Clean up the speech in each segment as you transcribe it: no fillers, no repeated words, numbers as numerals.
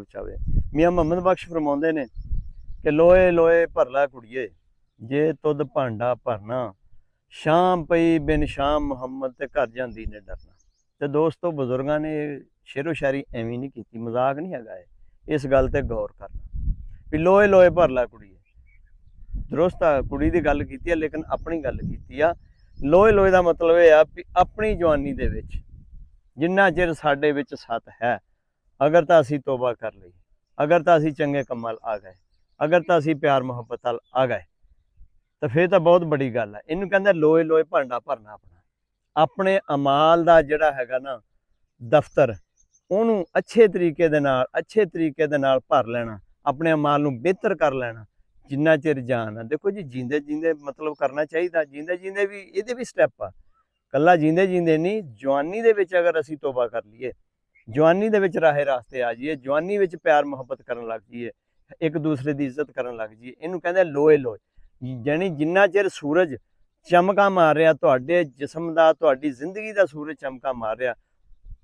ਚਾਵੇ। ਮੀਆਂ ਮੁਹੰਮਦ ਬਖਸ਼ ਫਰਮਾਉਂਦੇ ਨੇ ਕਿ ਲੋਏ ਲੋਏ ਭਰ ਲੈ ਕੁੜੀਏ, ਜੇ ਤੁਧ ਭਾਂਡਾ ਭਰਨਾ, ਸ਼ਾਮ ਪਈ ਬਿਨ ਸ਼ਾਮ ਮੁਹੰਮਦ ਤੇ ਘਰ ਜਾਂਦੀ ਨੇ ਡਰਨਾ। ਤੇ ਦੋਸਤੋ, ਬਜ਼ੁਰਗਾਂ ਨੇ ਸ਼ੇਰੋ ਸ਼ਾਇਰੀ ਐਵੇਂ ਨਹੀਂ ਕੀਤੀ, ਮਜ਼ਾਕ ਨਹੀਂ ਹੈਗਾ ਇਹ। ਇਸ ਗੱਲ ਤੇ ਗੌਰ ਕਰਨਾ ਵੀ ਲੋਏ ਲੋਏ ਭਰ ਲੈ ਕੁੜੀਏ। ਦਰੁਸਤ ਆ, ਕੁੜੀ ਦੀ ਗੱਲ ਕੀਤੀ ਆ, ਲੇਕਿਨ ਆਪਣੀ ਗੱਲ ਕੀਤੀ ਆ। ਲੋਏ ਲੋਏ ਦਾ ਮਤਲਬ ਇਹ ਆ ਵੀ ਆਪਣੀ ਜਵਾਨੀ ਦੇ ਵਿੱਚ ਜਿੰਨਾ ਚਿਰ ਸਾਡੇ ਵਿੱਚ ਸੱਤ ਹੈ, ਅਗਰ ਤਾਂ ਅਸੀਂ ਤੋਬਾ ਕਰ ਲਈ, ਅਗਰ ਤਾਂ ਅਸੀਂ ਚੰਗੇ ਕੰਮਾਂ ਆ ਗਏ, ਅਗਰ ਤਾਂ ਅਸੀਂ ਪਿਆਰ ਮੁਹੱਬਤ ਵੱਲ ਆ ਗਏ, ਤਾਂ ਫਿਰ ਤਾਂ ਬਹੁਤ ਬੜੀ ਗੱਲ ਹੈ। ਇਹਨੂੰ ਕਹਿੰਦੇ ਲੋਏ ਲੋਏ ਭਾਂਡਾ ਭਰਨਾ। ਆਪਣੇ ਅਮਾਲ ਦਾ ਜਿਹੜਾ ਹੈਗਾ ਨਾ ਦਫ਼ਤਰ, ਉਹਨੂੰ ਅੱਛੇ ਤਰੀਕੇ ਦੇ ਨਾਲ ਭਰ ਲੈਣਾ, ਆਪਣੇ ਅਮਾਲ ਨੂੰ ਬਿਹਤਰ ਕਰ ਲੈਣਾ ਜਿੰਨਾ ਚਿਰ ਜਾਨ ਆ। ਦੇਖੋ ਜੀ, ਜੀਂਦੇ ਜੀਂਦੇ ਮਤਲਬ ਕਰਨਾ ਚਾਹੀਦਾ। ਜੀਂਦੇ ਜੀਂਦੇ ਵੀ ਇਹਦੇ ਵੀ ਸਟੈਪ ਆ, ਕੱਲਾ ਜੀਂਦੇ ਜੀਂਦੇ ਨਹੀਂ। ਜਵਾਨੀ ਦੇ ਵਿੱਚ ਅਗਰ ਅਸੀਂ ਤੋਬਾ ਕਰ ਲਈਏ, ਜਵਾਨੀ ਦੇ ਵਿੱਚ ਰਾਹੇ ਰਾਸਤੇ ਆ ਜਾਈਏ, ਜਵਾਨੀ ਵਿੱਚ ਪਿਆਰ ਮੁਹੱਬਤ ਕਰਨ ਲੱਗ ਜਾਈਏ, ਇੱਕ ਦੂਸਰੇ ਦੀ ਇੱਜ਼ਤ ਕਰਨ ਲੱਗ ਜਾਈਏ, ਇਹਨੂੰ ਕਹਿੰਦੇ ਲੋਏ ਲੋਏ। ਜਾਣੀ ਜਿੰਨਾ ਚਿਰ ਸੂਰਜ ਚਮਕਾ ਮਾਰ ਰਿਹਾ ਤੁਹਾਡੇ ਜਿਸਮ ਦਾ, ਤੁਹਾਡੀ ਜ਼ਿੰਦਗੀ ਦਾ ਸੂਰਜ ਚਮਕਾ ਮਾਰ ਰਿਹਾ,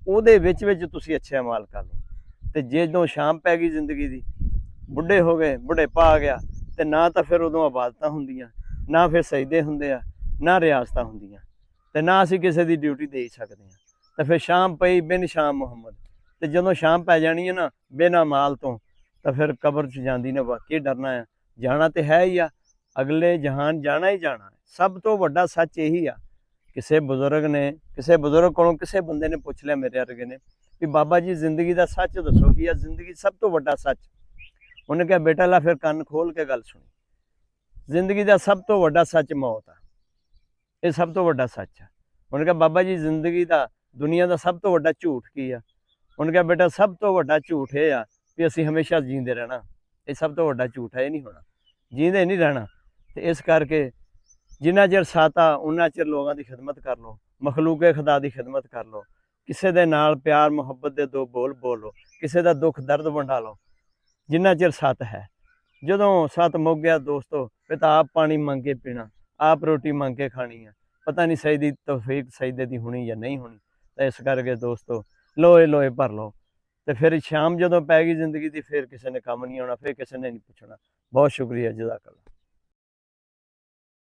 ਉਹਦੇ ਵਿੱਚ ਤੁਸੀਂ ਅੱਛੇ ਅਮਾਲ ਕਰ ਲਓ। ਤੇ ਜਦੋਂ ਸ਼ਾਮ ਪੈ ਗਈ ਜ਼ਿੰਦਗੀ ਦੀ, ਬੁੱਢੇ ਹੋ ਗਏ, ਬੁਢੇਪਾ ਆ ਗਿਆ, ਤੇ ਨਾ ਤਾਂ ਫਿਰ ਉਦੋਂ ਇਬਾਦਤਾਂ ਹੁੰਦੀਆਂ, ਨਾ ਫਿਰ ਸਜਦੇ ਹੁੰਦੇ ਆ, ਨਾ ਰਿਆਸਤਾਂ ਹੁੰਦੀਆਂ, ਤੇ ਨਾ ਅਸੀਂ ਕਿਸੇ ਦੀ ਡਿਊਟੀ ਦੇ ਸਕਦੇ ਹਾਂ। ਤਾਂ ਫਿਰ ਸ਼ਾਮ ਪਈ ਬਿਨ ਸ਼ਾਮ ਮੁਹੰਮਦ। ਤੇ ਜਦੋਂ ਸ਼ਾਮ ਪੈ ਜਾਣੀ ਹੈ ਨਾ ਬਿਨਾਂ ਮਾਲ ਤੋਂ, ਤਾਂ ਫਿਰ ਕਬਰ 'ਚ ਜਾਂਦੀ ਨੇ ਵਾਕਈ ਡਰਨਾ ਆ। ਜਾਣਾ ਤੇ ਹੈ ਹੀ ਆ, ਅਗਲੇ ਜਹਾਨ ਜਾਣਾ ਹੀ ਜਾਣਾ। ਸਭ ਤੋਂ ਵੱਡਾ ਸੱਚ ਇਹੀ ਆ। ਕਿਸੇ ਬਜ਼ੁਰਗ ਕੋਲੋਂ ਕਿਸੇ ਬੰਦੇ ਨੇ ਪੁੱਛ ਲਿਆ, ਮੇਰੇ ਵਰਗੇ ਨੇ, ਵੀ ਬਾਬਾ ਜੀ ਜ਼ਿੰਦਗੀ ਦਾ ਸੱਚ ਦੱਸੋ, ਕੀ ਆ ਜ਼ਿੰਦਗੀ ਸਭ ਤੋਂ ਵੱਡਾ ਸੱਚ? ਉਹਨੇ ਕਿਹਾ, ਬੇਟਾ ਲਾ ਫਿਰ ਕੰਨ ਖੋਲ ਕੇ ਗੱਲ ਸੁਣੀ। ਜ਼ਿੰਦਗੀ ਦਾ ਸਭ ਤੋਂ ਵੱਡਾ ਸੱਚ ਮੌਤ ਆ, ਇਹ ਸਭ ਤੋਂ ਵੱਡਾ ਸੱਚ ਆ। ਉਹਨੇ ਕਿਹਾ, ਬਾਬਾ ਜੀ ਜ਼ਿੰਦਗੀ ਦਾ, ਦੁਨੀਆ ਦਾ ਸਭ ਤੋਂ ਵੱਡਾ ਝੂਠ ਕੀ ਆ? ਉਹਨੇ ਕਿਹਾ, ਬੇਟਾ ਸਭ ਤੋਂ ਵੱਡਾ ਝੂਠ ਇਹ ਆ ਵੀ ਅਸੀਂ ਹਮੇਸ਼ਾ ਜੀਂਦੇ ਰਹਿਣਾ। ਇਹ ਸਭ ਤੋਂ ਵੱਡਾ ਝੂਠ ਹੈ, ਇਹ ਨਹੀਂ ਹੋਣਾ, ਜੀਂਦੇ ਨਹੀਂ ਰਹਿਣਾ। ਤੇ ਇਸ ਕਰਕੇ ਜਿੰਨਾ ਚਿਰ ਸਾਤਾ ਉਨਾ ਚਿਰ ਲੋਕਾਂ ਦੀ ਖਿਦਮਤ ਕਰ ਲਓ, ਮਖਲੂਕੇ ਖੁਦਾ ਦੀ ਖਿਦਮਤ ਕਰ ਲਓ, ਕਿਸੇ ਦੇ ਨਾਲ ਪਿਆਰ ਮੁਹੱਬਤ ਦੇ ਦੋ ਬੋਲ ਬੋਲੋ, ਕਿਸੇ ਦਾ ਦੁੱਖ ਦਰਦ ਵੰਡਾ ਲਓ ਜਿੰਨਾ ਚਿਰ ਸੱਤ ਹੈ। ਜਦੋਂ ਸੱਤ ਮੁੱਕ ਗਿਆ ਦੋਸਤੋ, ਫਿਰ ਤਾਂ ਆਪ ਪਾਣੀ ਮੰਗ ਕੇ ਪੀਣਾ, ਆਪ ਰੋਟੀ ਮੰਗ ਕੇ ਖਾਣੀ ਆ। ਪਤਾ ਨਹੀਂ ਸਜਦੀ ਤੌਫੀਕ ਸਜਦੇ ਦੀ ਹੋਣੀ ਜਾਂ ਨਹੀਂ ਹੋਣੀ। ਤਾਂ ਇਸ ਕਰਕੇ ਦੋਸਤੋ, ਲੋਏ ਲੋਏ ਭਰ ਲਓ। ਤੇ ਫਿਰ ਸ਼ਾਮ ਜਦੋਂ ਪੈ ਗਈ ਜ਼ਿੰਦਗੀ ਦੀ, ਫਿਰ ਕਿਸੇ ਨੇ ਕੰਮ ਨਹੀਂ ਆਉਣਾ, ਫਿਰ ਕਿਸੇ ਨੇ ਨਹੀਂ ਪੁੱਛਣਾ। ਬਹੁਤ ਸ਼ੁਕਰੀਆ, ਜਜ਼ਾਕ ਅੱਲਾ।